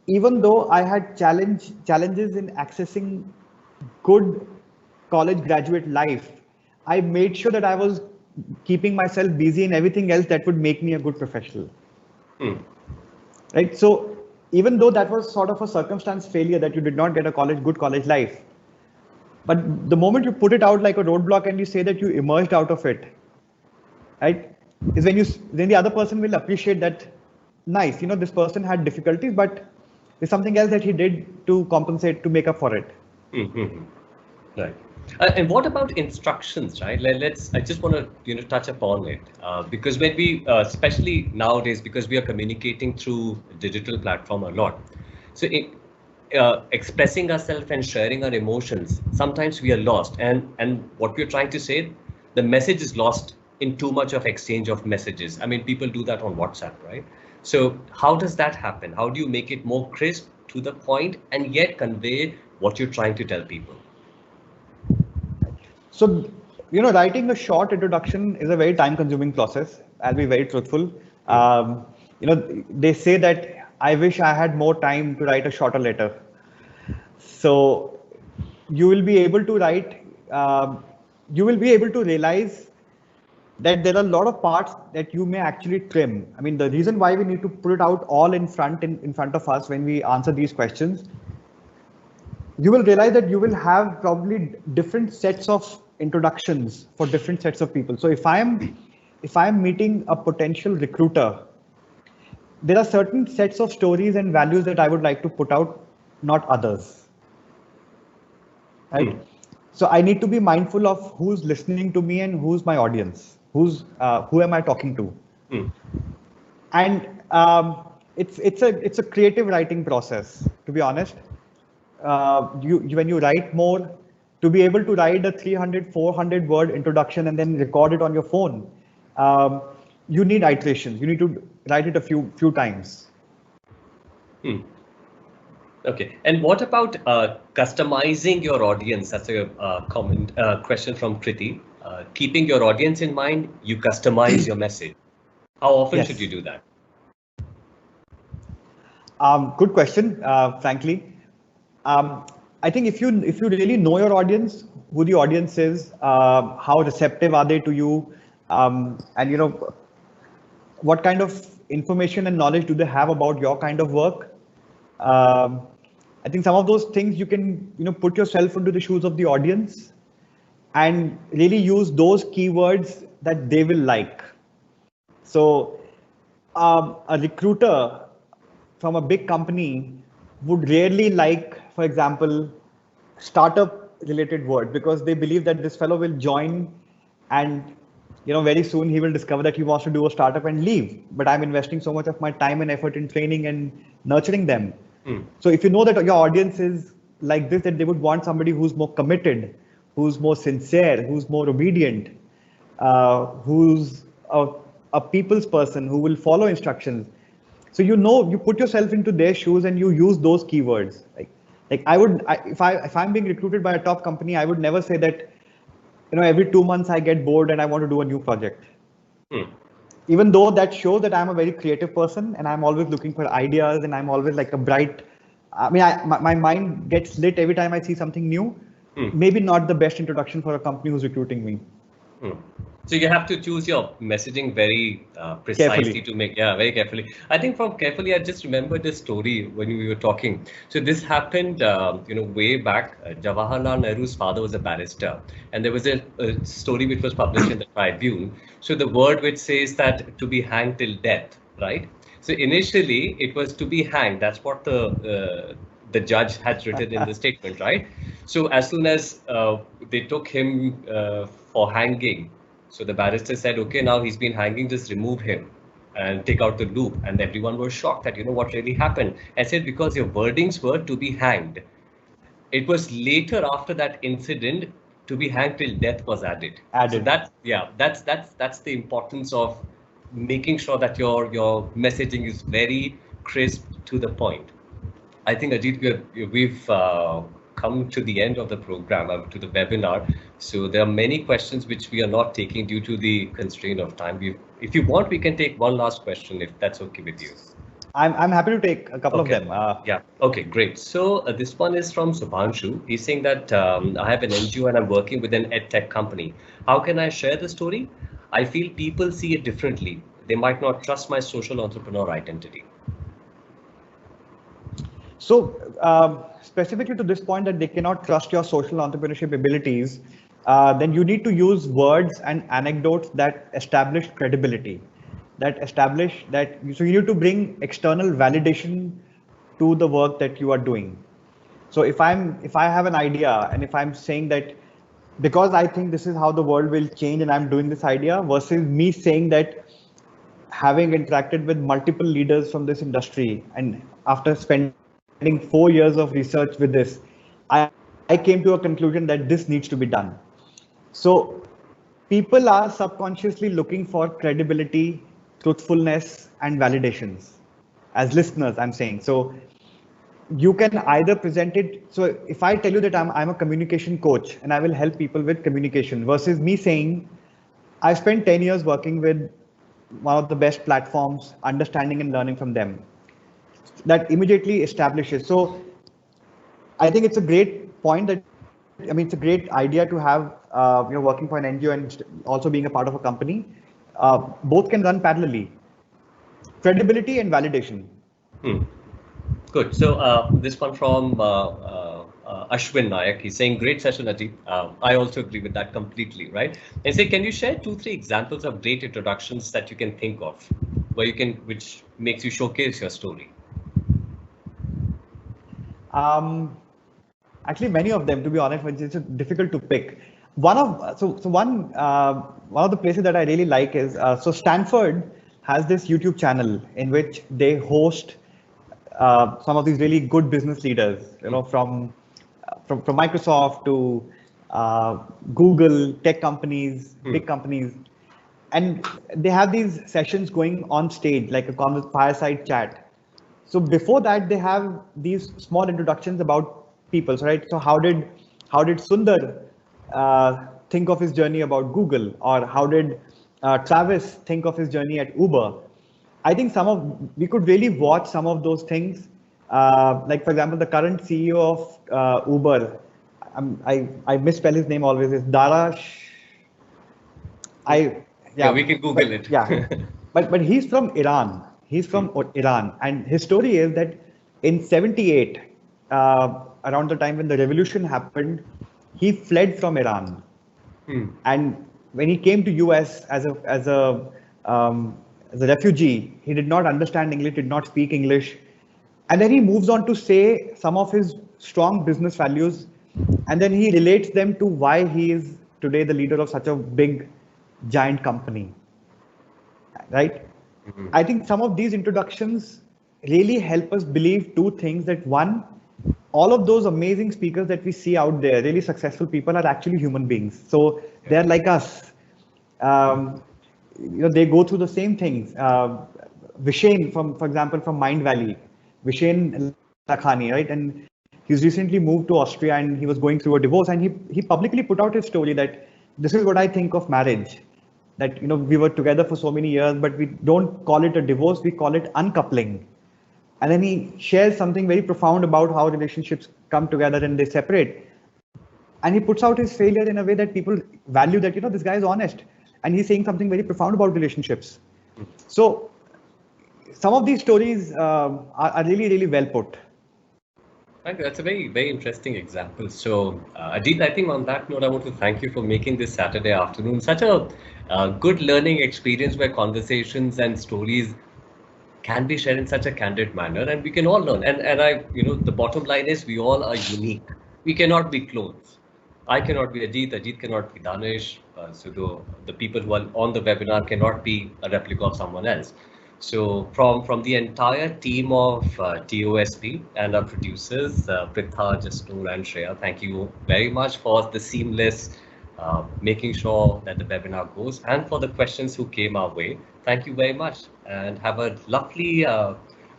even though I had challenges in accessing good college graduate life, I made sure that I was keeping myself busy in everything else that would make me a good professional. Hmm. Right? So even though that was sort of a circumstance failure that you did not get a good college life, but the moment you put it out like a roadblock and you say that you emerged out of it, right, is when then the other person will appreciate that, nice, this person had difficulties, but there's something else that he did to compensate, to make up for it. Mm-hmm. Right. And what about instructions, right? I just want to, touch upon it because when we, especially nowadays, because we are communicating through digital platform a lot. So expressing ourselves and sharing our emotions, sometimes we are lost. And what we're trying to say, the message is lost in too much of exchange of messages. I mean, people do that on WhatsApp, right? So how does that happen? How do you make it more crisp, to the point, and yet convey what you're trying to tell people? So, writing a short introduction is a very time-consuming process. I'll be very truthful. They say that I wish I had more time to write a shorter letter. So, you will be able to write. You will be able to realize that there are a lot of parts that you may actually trim. I mean, the reason why we need to put it out all in front of us when we answer these questions, you will realize that you will have probably different sets of introductions for different sets of people. So if I'm meeting a potential recruiter, there are certain sets of stories and values that I would like to put out, not others. Right? So I need to be mindful of who's listening to me and who's my audience, who am I talking to. And it's a creative writing process, to be honest. When you write more, to be able to write a 300, 400 word introduction and then record it on your phone, you need iterations. You need to write it a few times. Okay. And what about customizing your audience? That's a common question from Kriti. Keeping your audience in mind, you customize your message. How often should you do that? Good question, frankly. I think if you really know your audience, who the audience is, how receptive are they to you, and what kind of information and knowledge do they have about your kind of work. I think some of those things you can put yourself into the shoes of the audience and really use those keywords that they will like. So a recruiter from a big company would rarely like, for example, startup related word, because they believe that this fellow will join and very soon he will discover that he wants to do a startup and leave. But I'm investing so much of my time and effort in training and nurturing them. So if you know that your audience is like this, that they would want somebody who's more committed, who's more sincere, who's more obedient, who's a people's person who will follow instructions. So you put yourself into their shoes and you use those keywords. Like if I'm being recruited by a top company, I would never say that every 2 months I get bored and I want to do a new project. Hmm. Even though that shows that I'm a very creative person and I'm always looking for ideas and I'm always like a bright, my mind gets lit every time I see something new. Hmm. Maybe not the best introduction for a company who's recruiting me. Hmm. So you have to choose your messaging very precisely Carefully. to make, yeah, very carefully. I think from carefully, I just remembered this story when we were talking. So this happened, way back. Jawaharlal Nehru's father was a barrister, and there was a story which was published in the Tribune. So the word which says that to be hanged till death, right? So initially it was to be hanged. That's what the judge had written in the statement, right? So as soon as they took him for hanging, so the barrister said, "Okay, now he's been hanging. Just remove him and take out the loop." And everyone was shocked that what really happened. I said because your wordings were to be hanged. It was later after that incident to be hanged till death was added. So Added. that's the importance of making sure that your messaging is very crisp to the point. I think, Ajit, we've come to the end of the program, to the webinar. So there are many questions which we are not taking due to the constraint of time. If you want, we can take one last question if that's okay with you. I'm happy to take a couple of Okay. them. Yeah. Okay, great. So this one is from Subhanshu. He's saying that I have an NGO and I'm working with an ed tech company. How can I share the story? I feel people see it differently. They might not trust my social entrepreneur identity. So, specifically to this point that they cannot trust your social entrepreneurship abilities, then you need to use words and anecdotes that establish credibility, that establish that. So you need to bring external validation to the work that you are doing. So if I have an idea and if I'm saying that because I think this is how the world will change and I'm doing this idea versus me saying that having interacted with multiple leaders from this industry and after spending 4 years of research with this, I came to a conclusion that this needs to be done. So people are subconsciously looking for credibility, truthfulness, and validations as listeners, I'm saying. So you can either present it. So if I tell you that I'm a communication coach and I will help people with communication versus me saying, I spent 10 years working with one of the best platforms, understanding and learning from them. That immediately establishes. So I think it's a great point that, it's a great idea to have, working for an NGO and also being a part of a company. Both can run parallelly. Credibility and validation. Hmm. Good. So this one from Ashwin Nayak. He's saying, "Great session, Ajit." I also agree with that completely, right? And say, can you share 2, 3 examples of great introductions that you can think of, which makes you showcase your story? Actually, many of them, to be honest, but it's difficult to pick. One of the places that I really like is so Stanford has this YouTube channel in which they host some of these really good business leaders, from Microsoft to Google, tech companies, big companies, and they have these sessions going on stage like a fireside chat. So before that, they have these small introductions about people, right? So how did Sundar think of his journey about Google, or how did Travis think of his journey at Uber? I think we could really watch some of those things. Like for example, the current CEO of Uber, I misspell his name always. Is Darash. I Yeah, yeah, we can Google but it. yeah, but he's from Iran. He's from Iran, and his story is that in '78, around the time when the revolution happened, he fled from Iran, and when he came to US as a refugee, he did not understand English, did not speak English, and then he moves on to say some of his strong business values, and then he relates them to why he is today the leader of such a big, giant company, right? I think some of these introductions really help us believe two things: that one, all of those amazing speakers that we see out there, really successful people, are actually human beings. So they're like us. They go through the same things. Vishen, for example, from Mind Valley, Vishen Lakhani, right? And he's recently moved to Austria and he was going through a divorce, and he publicly put out his story that this is what I think of marriage. That we were together for so many years, but we don't call it a divorce, we call it uncoupling. And then he shares something very profound about how relationships come together and they separate. And he puts out his failure in a way that people value, that this guy is honest and he's saying something very profound about relationships. So some of these stories are really, really well put. Thank you. That's a very, very interesting example. So, Ajit, I think on that note, I want to thank you for making this Saturday afternoon such a good learning experience where conversations and stories can be shared in such a candid manner, and we can all learn. And the bottom line is we all are unique. We cannot be clones. I cannot be Ajit. Ajit cannot be Danish. So the people who are on the webinar cannot be a replica of someone else. So from the entire team of TOSP and our producers, Pritha, Jasnoor, and Shreya, thank you very much for the seamless making sure that the webinar goes, and for the questions who came our way. Thank you very much, and have a lovely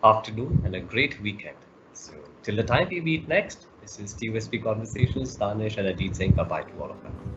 afternoon and a great weekend. So till the time we meet next, this is TOSP Conversations, Danish and Ajit saying bye-bye to all of them.